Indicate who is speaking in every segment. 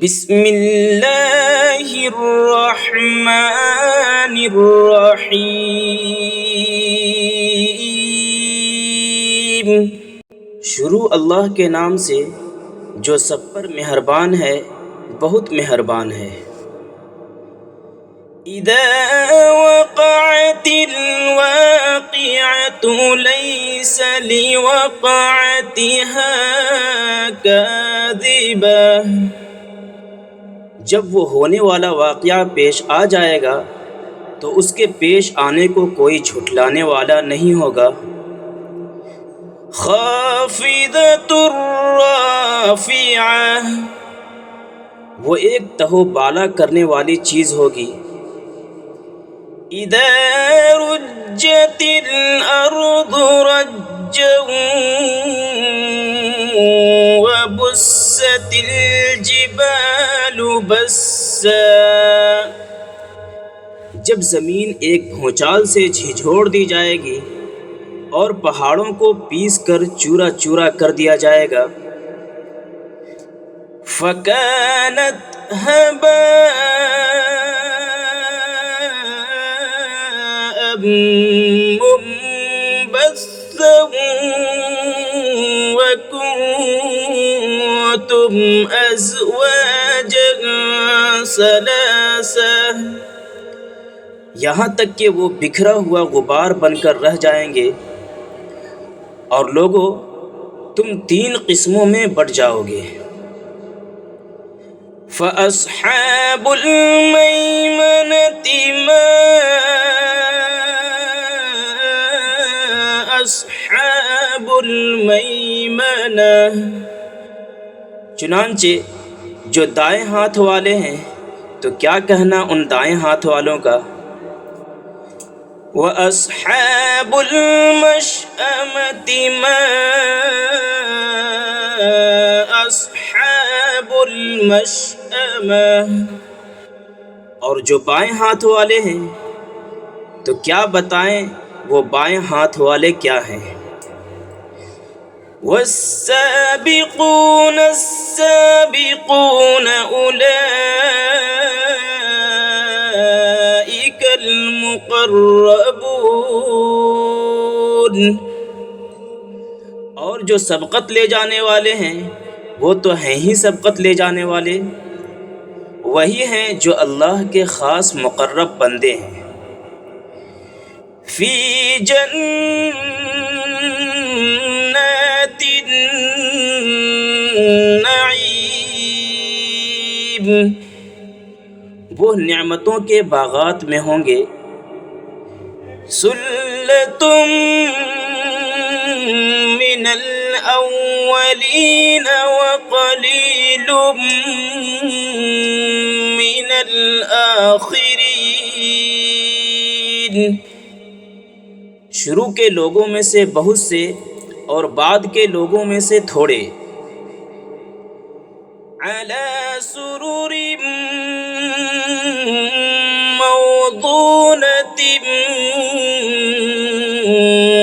Speaker 1: بسم اللہ الرحمن الرحیم۔ شروع اللہ کے نام سے جو سب پر مہربان ہے، بہت مہربان ہے۔ اذا وقعت الواقعة ليس لوقعتها كاذبة، جب وہ ہونے والا واقعہ پیش آ جائے گا تو اس کے پیش آنے کو کوئی جھٹلانے والا نہیں ہوگا۔ خافضۃ الرافعہ، وہ ایک تہو بالا کرنے والی چیز ہوگی۔ اذا رجت الارض رجا وبست الجبال بسا، جب زمین ایک بھونچال سے جھنجھوڑ دی جائے گی اور پہاڑوں کو پیس کر چورا چورا کر دیا جائے گا۔ فَكَانَتْ هَبَاءً مُنبَثًّا وَكُنتُمْ أَزْوَاجًا ثَلَاثَةً، یہاں تک کہ وہ بکھرا ہوا غبار بن کر رہ جائیں گے، اور لوگوں تم 3 قسموں میں بٹ جاؤ گے۔ فَأَصْحَابُ الْمَيْمَنَةِ مَا أَصْحَابُ الْمَيْمَنَةِ، چنانچہ جو دائیں ہاتھ والے ہیں تو کیا کہنا ان دائیں ہاتھ والوں کا۔ وَأَصْحَابُ الْمَشْأَمَةِ مَا أَصْحَابُ الْمَشْأَمَةِ، اور جو بائیں ہاتھ والے ہیں تو کیا بتائیں وہ بائیں ہاتھ والے کیا ہیں۔ وَالسَّابِقُونَ السَّابِقُونَ أُولَئِكَ الْمُقَرَّبُونَ، اور جو سبقت لے جانے والے ہیں وہ تو ہیں ہی سبقت لے جانے والے، وہی ہیں جو اللہ کے خاص مقرب بندے ہیں۔ فی جنات النعیم، وہ نعمتوں کے باغات میں ہوں گے۔ ثلۃ من الاولین وقلیل من الآخرین، شروع کے لوگوں میں سے بہت سے اور بعد کے لوگوں میں سے تھوڑے۔ علی سرر موضونۃ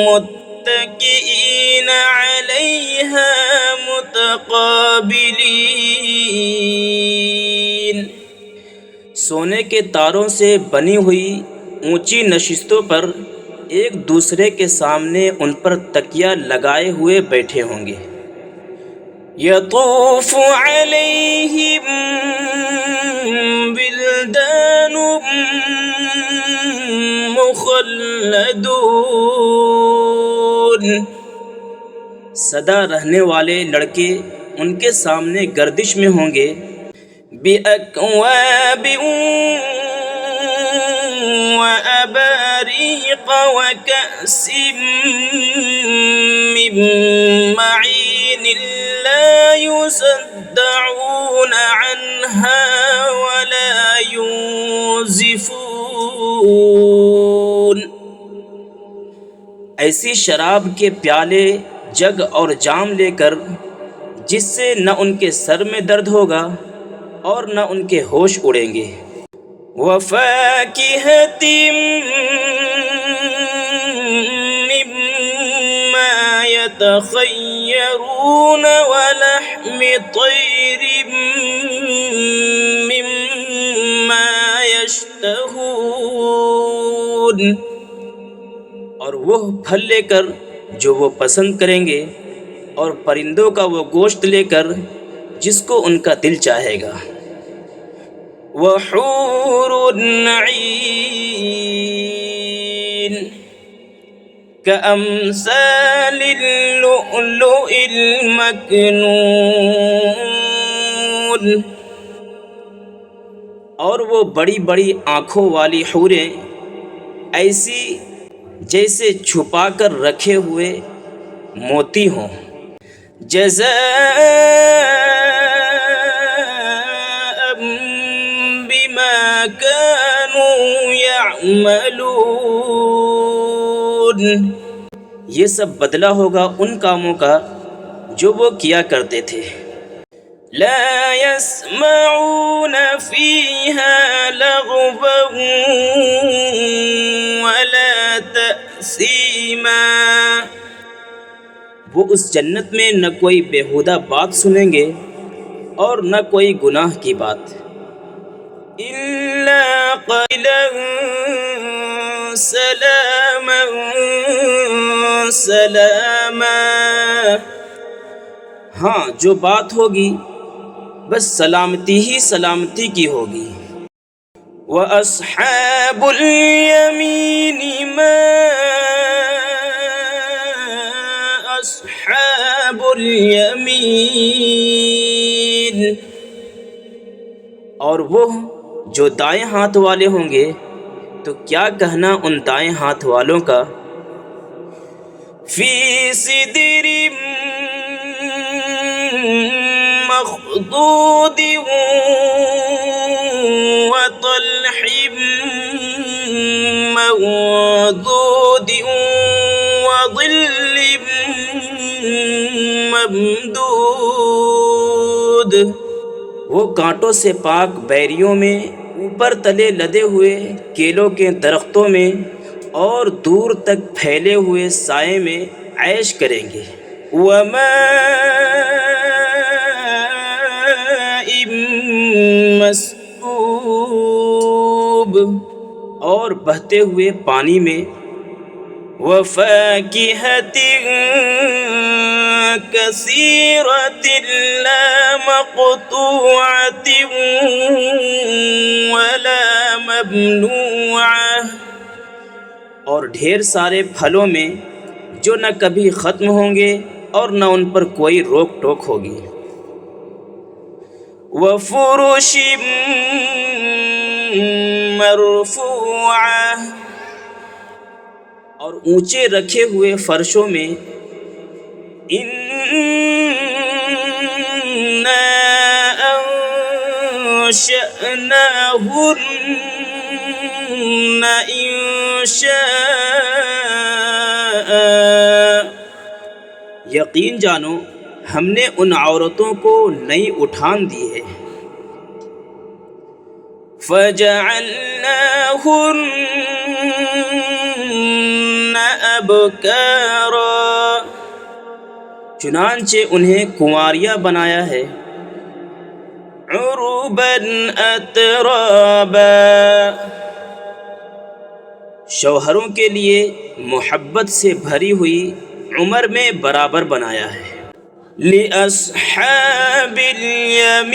Speaker 1: متکئین علیہا متقابلین، سونے کے تاروں سے بنی ہوئی اونچی نشستوں پر ایک دوسرے کے سامنے ان پر تکیہ لگائے ہوئے بیٹھے ہوں گے۔ یطوف علیہم ولدان مخلدون، سدا رہنے والے لڑکے ان کے سامنے گردش میں ہوں گے۔ بِأَكْوَابٍ وَأَبَارِيقَ وَكَأْسٍ مِّن مَّعِينٍ لَّا يُصَدَّعُونَ عَنْهَا وَلَا يُنزِفُونَ، ایسی شراب کے پیالے، جگ اور جام لے کر جس سے نہ ان کے سر میں درد ہوگا اور نہ ان کے ہوش اڑیں گے۔ وَفَاكِهَةٍ مِّمَّا يَتَخَيَّرُونَ وَلَحْمِ طَيْرٍ يشتهون، اور وہ پھل لے کر جو وہ پسند کریں گے، اور پرندوں کا وہ گوشت لے کر جس کو ان کا دل چاہے گا۔ وحور عین کامثال اللؤلؤ المکنون، اور وہ بڑی بڑی آنکھوں والی حوریں ایسی جیسے چھپا کر رکھے ہوئے موتی ہوں۔ جزاء بما كانوا يعملون، یہ سب بدلہ ہوگا ان کاموں کا جو وہ کیا کرتے تھے۔ لا يسمعون فيها لغوا ولا تأثیما، وہ اس جنت میں نہ کوئی بیہودہ بات سنیں گے اور نہ کوئی گناہ کی بات۔ الا قیلا سلاما سلاما، ہاں جو بات ہوگی بس سلامتی ہی سلامتی کی ہوگی۔ وَأَصْحَابُ الْيَمِينِ مَا أَصْحَابُ الْيَمِينِ، اور وہ جو دائیں ہاتھ والے ہوں گے تو کیا کہنا ان دائیں ہاتھ والوں کا۔ فِي سِدْرٍ مخضود وطلح منضود وظل ممدود، وہ کانٹوں سے پاک بیریوں میں، اوپر تلے لدے ہوئے کیلوں کے درختوں میں، اور دور تک پھیلے ہوئے سائے میں عیش کریں گے۔ وماء مسکوب، اور بہتے ہوئے پانی میں۔ وفاکہۃ کثیرۃ لا مقطوعۃ ولا ممنوعۃ، اور ڈھیر سارے پھلوں میں جو نہ کبھی ختم ہوں گے اور نہ ان پر کوئی روک ٹوک ہوگی۔ وفرش مرفوعہ، اور اونچے رکھے ہوئے فرشوں میں۔ انا انشأناہن انشاء، یقین جانو ہم نے ان عورتوں کو نئی اٹھان دی ہے۔ فَجَعَلْنَاهُنَّ أَبْكَارًا، چنانچہ انہیں کنواریاں بنایا ہے۔ عُرُبًا أَتْرَابًا، شوہروں کے لیے محبت سے بھری ہوئی عمر میں برابر بنایا ہے۔ لِأَصْحَابِ الْيَمِينِ،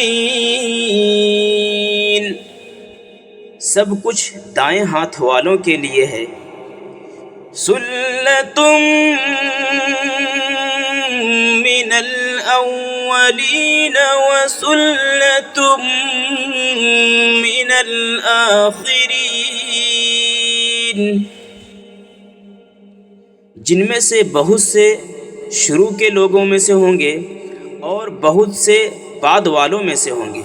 Speaker 1: سب کچھ دائیں ہاتھ والوں کے لیے ہے۔ سُلَّةٌ مِّنَ الْأَوَّلِينَ وَسُلَّةٌ مِّنَ الْآخِرِينَ، جن میں سے بہت سے شروع کے لوگوں میں سے ہوں گے اور بہت سے بعد والوں میں سے ہوں گے۔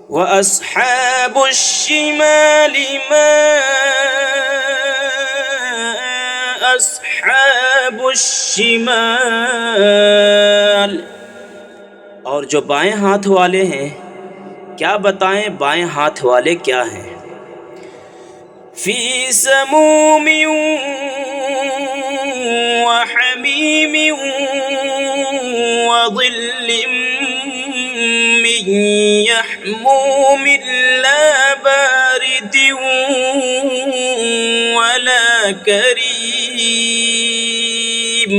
Speaker 1: وَأَصْحَابُ الشِّمَالِ مَا أَصْحَابُ الشِّمَالِ، اور جو بائیں ہاتھ والے ہیں کیا بتائیں بائیں ہاتھ والے کیا ہیں۔ فِي سَمُومٍ وَحَمِيمٍ وَظِلٍّ مِّن يَحْمُومٍ لَّا بارد ولا کریم.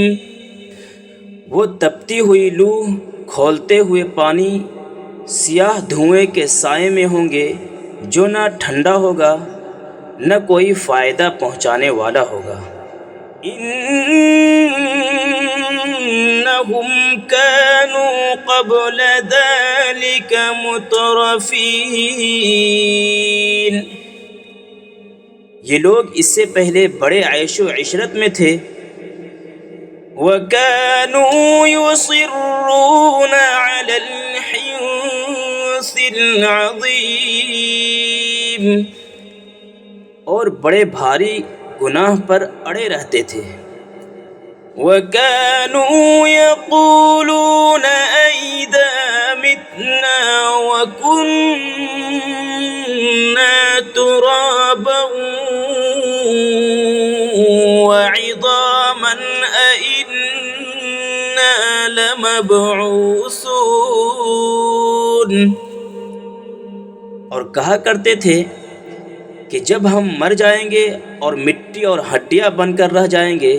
Speaker 1: وہ تپتی ہوئی لو کھولتے ہوئے پانی سیاہ دھوئیں کے سائے میں ہوں گے جو نہ ٹھنڈا ہوگا نہ کوئی فائدہ پہنچانے والا ہوگا. انہم کانوا قبل ذلک مترفین. یہ لوگ اس سے پہلے بڑے عیش و عشرت میں تھے. وَكَانُوا يُصِرُّونَ عَلَى الْحِنثِ الْعَظِيمِ. اور بڑے بھاری گناہ پر اڑے رہتے تھے. وَكَانُوا يَقُولُونَ أَإِذَا مِتْنَا وَكُنَّا تُرَابًا وَعِظَامًا أَإِنَّا لَمَبْعُوثُونَ. اور کہا کرتے تھے کہ جب ہم مر جائیں گے اور مٹی اور ہڈیاں بن کر رہ جائیں گے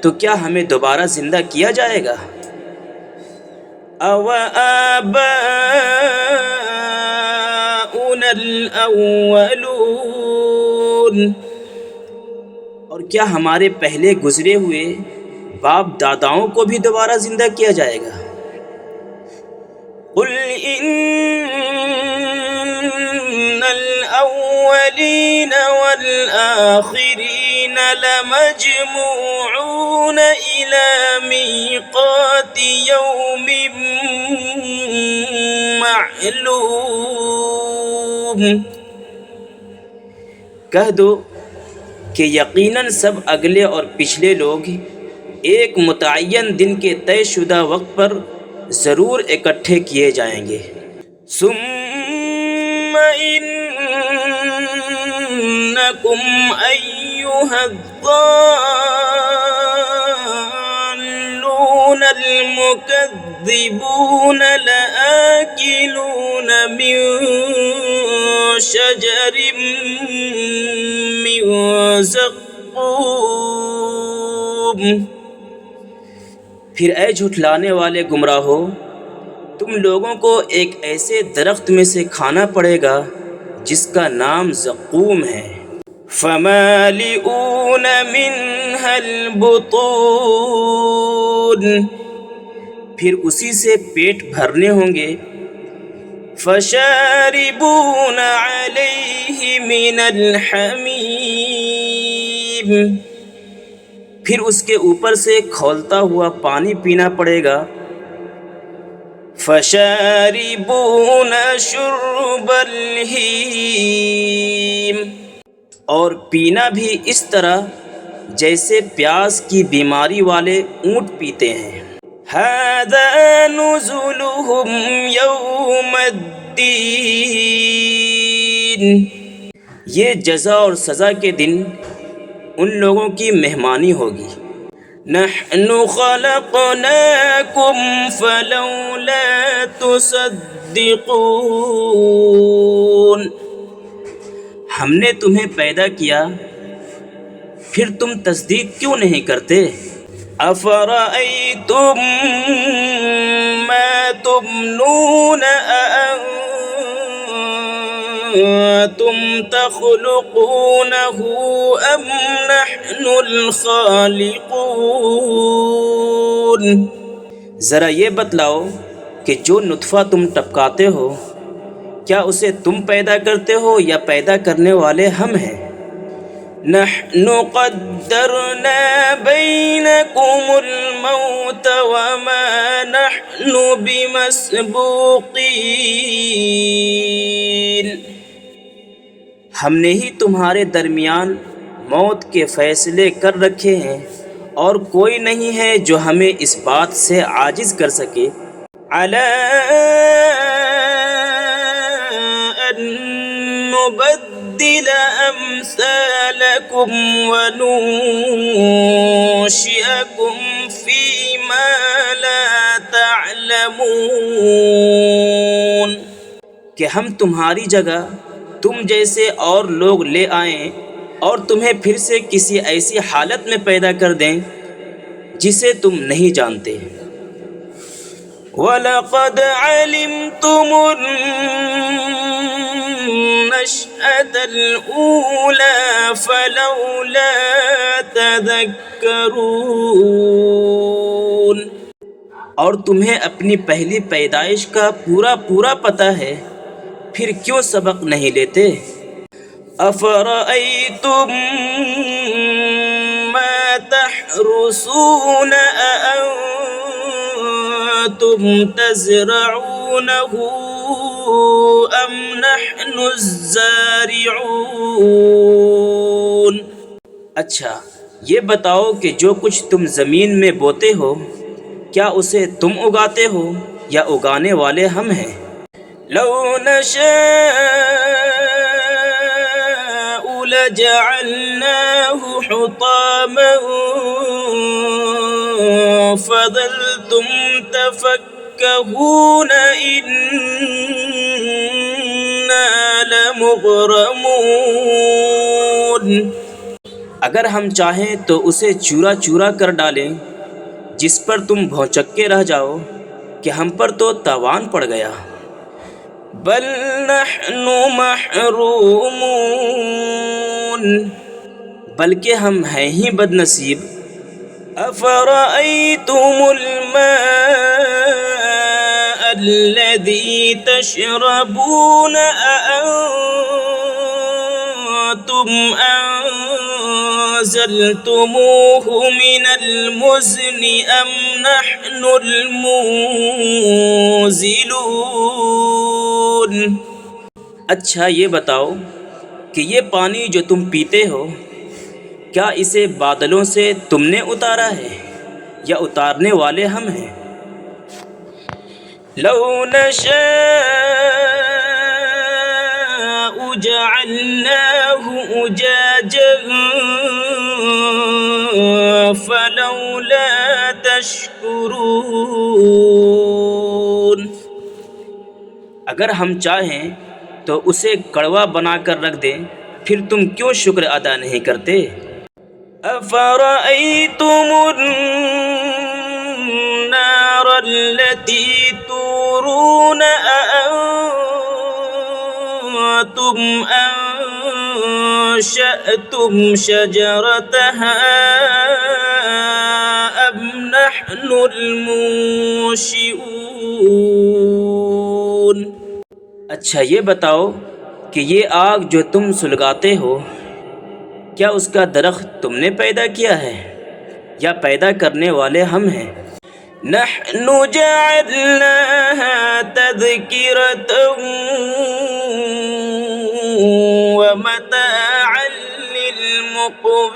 Speaker 1: تو کیا ہمیں دوبارہ زندہ کیا جائے گا؟ أَوَآبَاؤُنَا الْأَوَّلُونَ. اور کیا ہمارے پہلے گزرے ہوئے باپ داداؤں کو بھی دوبارہ زندہ کیا جائے گا؟ قُلْ إِنَّ الْأَوَّلِينَ وَالْآخِرِينَ لَمَجْمُوعُونَ إِلَى مِيقَاتِ يَوْمٍ مَّعْلُومٍ. کہہ دو کہ یقیناً سب اگلے اور پچھلے لوگ ایک متعین دن کے طے شدہ وقت پر ضرور اکٹھے کیے جائیں گے. ثم انکم ایھا الضالون المکذبون لآکلون من شجر من زقوم. پھر اے جھٹلانے والے گمراہو، تم لوگوں کو ایک ایسے درخت میں سے کھانا پڑے گا جس کا نام زقوم ہے. فَمَالِئُونَ مِنْهَا الْبُطُونَ. پھر اسی سے پیٹ بھرنے ہوں گے. فَشَارِبُونَ عَلَيْهِ مِنَ الْحَمِيمِ. پھر اس کے اوپر سے کھولتا ہوا پانی پینا پڑے گا. فَشَارِبُونَ شُرْبَ الْهِیمِ. اور پینا بھی اس طرح جیسے پیاس کی بیماری والے اونٹ پیتے ہیں. هَذَا نُزُلُهُمْ يَوْمَ الدِّینِ. یہ جزا اور سزا کے دن ان لوگوں کی مہمانی ہوگی. نحن خلقناکم فلولا تصدقون. ہم نے تمہیں پیدا کیا پھر تم تصدیق کیوں نہیں کرتے؟ افرأیتم ما تمنون أأنتم تخلقونه ام نحن الخالقون. ذرا یہ بتلاؤ کہ جو نطفہ تم ٹپکاتے ہو کیا اسے تم پیدا کرتے ہو یا پیدا کرنے والے ہم ہیں؟ نحن قدرنا بینکم الموت وما نحن بمسبوقین. ہم نے ہی تمہارے درمیان موت کے فیصلے کر رکھے ہیں اور کوئی نہیں ہے جو ہمیں اس بات سے عاجز کر سکے. علی ان نبدل امثالکم وننشئکم فیما لا تعلمون. کہ ہم تمہاری جگہ تم جیسے اور لوگ لے آئیں اور تمہیں پھر سے کسی ایسی حالت میں پیدا کر دیں جسے تم نہیں جانتے۔ وَلَقَدْ عَلِمْتُمُ النَّشْأَةَ الْأُولَىٰ فَلَوْلَا تَذَكَّرُونَ، اور تمہیں اپنی پہلی پیدائش کا پورا پتہ ہے، پھر کیوں سبق نہیں لیتے؟ أَفَرَأَيْتُم مَّا تَحْرُثُونَ أَأَنتُمْ تَزْرَعُونَهُ أَمْ نَحْنُ الزَّارِعُونَ؟ اچھا یہ بتاؤ کہ جو کچھ تم زمین میں بوتے ہو کیا اسے تم اگاتے ہو یا اگانے والے ہم ہیں؟ لَوْ نَشَاءُ لَجَعَلْنَاهُ حُطَامًا فَظَلْتُمْ تَفَكَّهُونَ إِنَّا لَمُغْرَمُونَ۔ اگر ہم چاہیں تو اسے چورا چورا کر ڈالیں جس پر تم بھونچکے رہ جاؤ کہ ہم پر تو تاوان پڑ گیا۔ بل نحن محرومون، بلکہ ہم ہیں ہی بد نصیب۔ افرأيتم الماء الذي تشربون أأنتم أنزلتموه من المزن أم نحن المنزلون؟ اچھا یہ بتاؤ کہ یہ پانی جو تم پیتے ہو کیا اسے بادلوں سے تم نے اتارا ہے یا اتارنے والے ہم ہیں؟ لو نشاء جعلناه أجاجا فلولا تشكرون، اگر ہم چاہیں تو اسے کڑوا بنا کر رکھ دیں، پھر تم کیوں شکر ادا نہیں کرتے؟ أَفَرَأَيْتُمُ النَّارَ الَّتِي تُورُونَ أَأَنتُمْ أَنشَأْتُمْ شَجَرَتَهَا أَمْ نَحْنُ الْمُنشِئُونَ؟ اچھا یہ بتاؤ کہ یہ آگ جو تم سلگاتے ہو کیا اس کا درخت تم نے پیدا کیا ہے یا پیدا کرنے والے ہم ہیں؟ نحن جعلناها تذکرة ومتاعا للمقوین،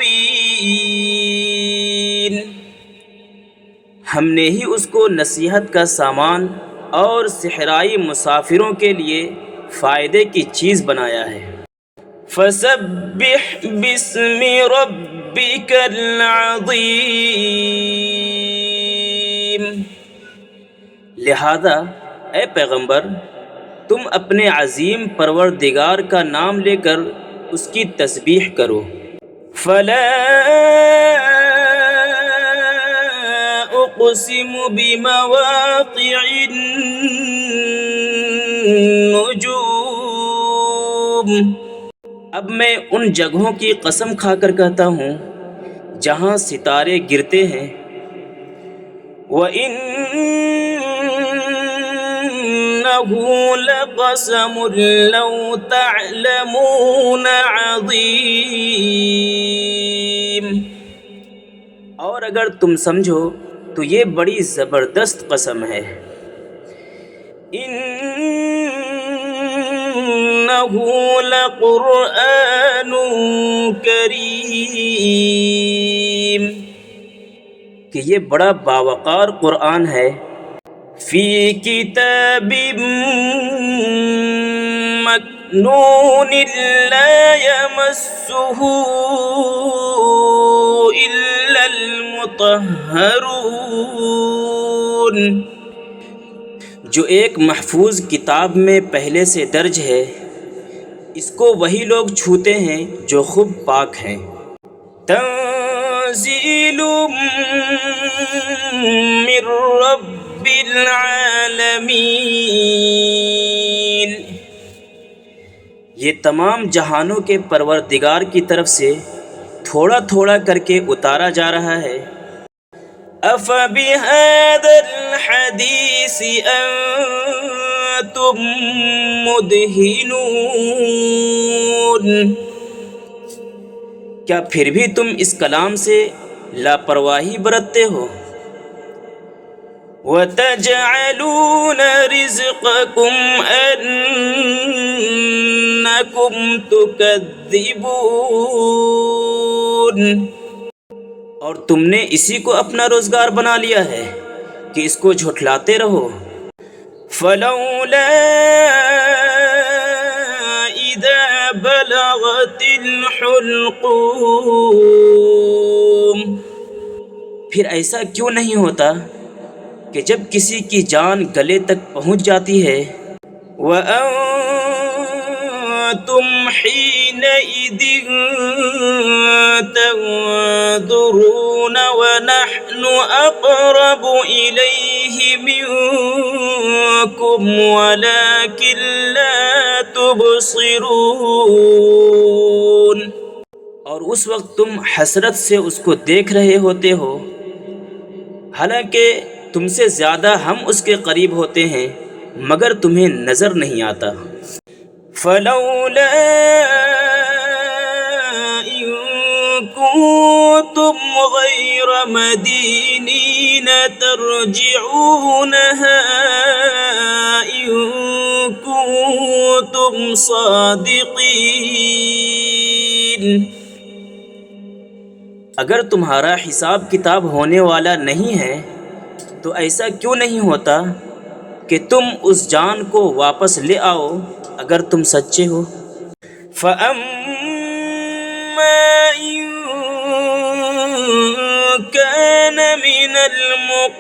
Speaker 1: ہم نے ہی اس کو نصیحت کا سامان اور صحرائی مسافروں کے لیے فائدے کی چیز بنایا ہے۔ فسبح باسم ربك العظیم، لہذا اے پیغمبر تم اپنے عظیم پروردگار کا نام لے کر اس کی تسبیح کرو۔ فلا اقسم بمواقع النجوم، اب میں ان جگہوں کی قسم کھا کر کہتا ہوں جہاں ستارے گرتے ہیں۔ وَإِنَّهُ لَقَسَمٌ لَوْ تَعْلَمُونَ عَظِيمٌ، اور اگر تم سمجھو تو یہ بڑی زبردست قسم ہے۔ إِنَّهُ لَقُرْآنٌ کریم، کہ یہ بڑا باوقار قرآن ہے۔ فی کتاب مکنون لا یمسہ الا المطہرون، جو ایک محفوظ کتاب میں پہلے سے درج ہے، اس کو وہی لوگ چھوتے ہیں جو خوب پاک ہیں۔ تنزیل من رب العالمین، یہ تمام جہانوں کے پروردگار کی طرف سے تھوڑا تھوڑا کر کے اتارا جا رہا ہے۔ أَفَبِهَذَا الْحَدِيثِ أَنْتُمْ مُدْهِنُونَ، کیا پھر بھی تم اس کلام سے لاپرواہی برتتے ہو؟ وَتَجْعَلُونَ رِزْقَكُمْ أَنَّكُمْ تُكَذِّبُونَ، اور تم نے اسی کو اپنا روزگار بنا لیا ہے کہ اس کو جھٹلاتے رہو۔ فَلَوْلَا إِذَا بَلَغَتِ الْحُلْقُومَ، پھر ایسا کیوں نہیں ہوتا کہ جب کسی کی جان گلے تک پہنچ جاتی ہے۔ وَأَنْتُمْ حِينَئِذٍ تَنظُرُونَ وَنَحْنُ أَقْرَبُ إِلَيْهِ مِنْكُمْ وَلَكِنْ لَا تُبْصِرُونَ، اور اس وقت تم حسرت سے اس کو دیکھ رہے ہوتے ہو، حالانکہ تم سے زیادہ ہم اس کے قریب ہوتے ہیں مگر تمہیں نظر نہیں آتا۔ فَلَوْلَا إِن كُنتُمْ غَيْرَ مَدِينِينَ تَرْجِعُونَهَا إِن كُنتُمْ صَادِقِينَ، اگر تمہارا حساب کتاب ہونے والا نہیں ہے تو ایسا کیوں نہیں ہوتا کہ تم اس جان کو واپس لے آؤ اگر تم سچے ہو۔ فَأَمَّا إِن كَانَ مِنَ الْمُقَرَّبِينَ،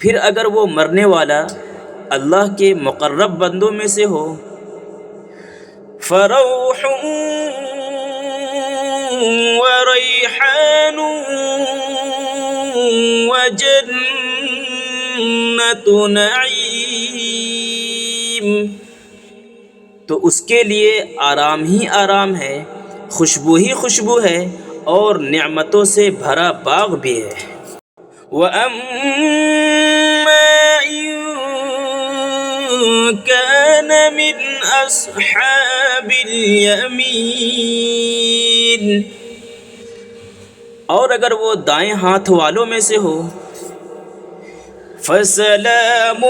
Speaker 1: پھر اگر وہ مرنے والا اللہ کے مقرب بندوں میں سے ہو، فَرَوْحٌ وَرَيْحَانٌ وَجَنَّتُ نَعِيمٍ، تو اس کے لیے آرام ہی آرام ہے، خوشبو ہی خوشبو ہے، اور نعمتوں سے بھرا باغ بھی ہے۔ وَأَمَّا إِن كَانَ مِنْ أَصْحَابِ الْيَمِينِ، اور اگر وہ دائیں ہاتھ والوں میں سے ہو، فَسَلَامٌ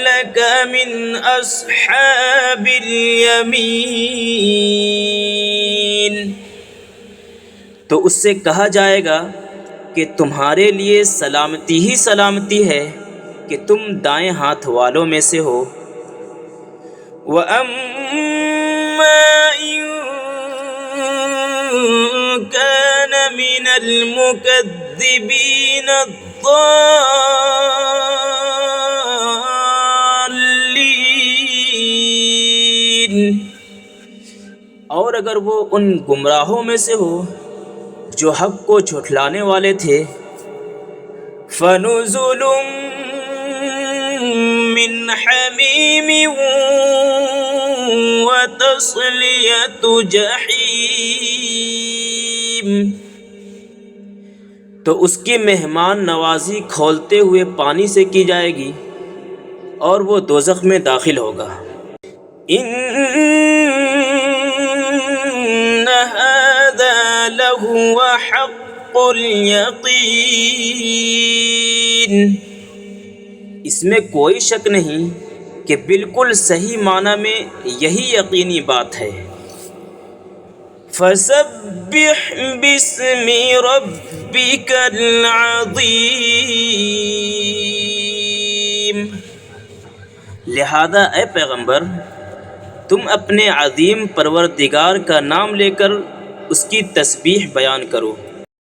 Speaker 1: لَكَ مِنْ أَصْحَابِ الْيَمِينِ، تو اس سے کہا جائے گا کہ تمہارے لیے سلامتی ہی سلامتی ہے کہ تم دائیں ہاتھ والوں میں سے ہو۔ وَأَمَّا إِن كَانَ مِنَ الْمُكَذِّبِينَ الضَّالِّينَ، اور اگر وہ ان گمراہوں میں سے ہو جو حق کو جھٹلانے والے تھے، فَنُزُلٌ مِّنْ حَمِيمٍ وَتَصْلِيَةُ جَحِيمٍ، تو اس کی مہمان نوازی کھولتے ہوئے پانی سے کی جائے گی اور وہ دوزخ میں داخل ہوگا۔ إِنَّ هَذَا لَهُوَ حَقُّ الْيَقِينِ، اس میں کوئی شک نہیں کہ بالکل صحیح معنی میں یہی یقینی بات ہے۔ فَسَبِّحْ بِاسْمِ رَبِّكَ الْعَظِيمِ، لہذا اے پیغمبر تم اپنے عظیم پروردگار کا نام لے کر اس کی تسبیح بیان کرو۔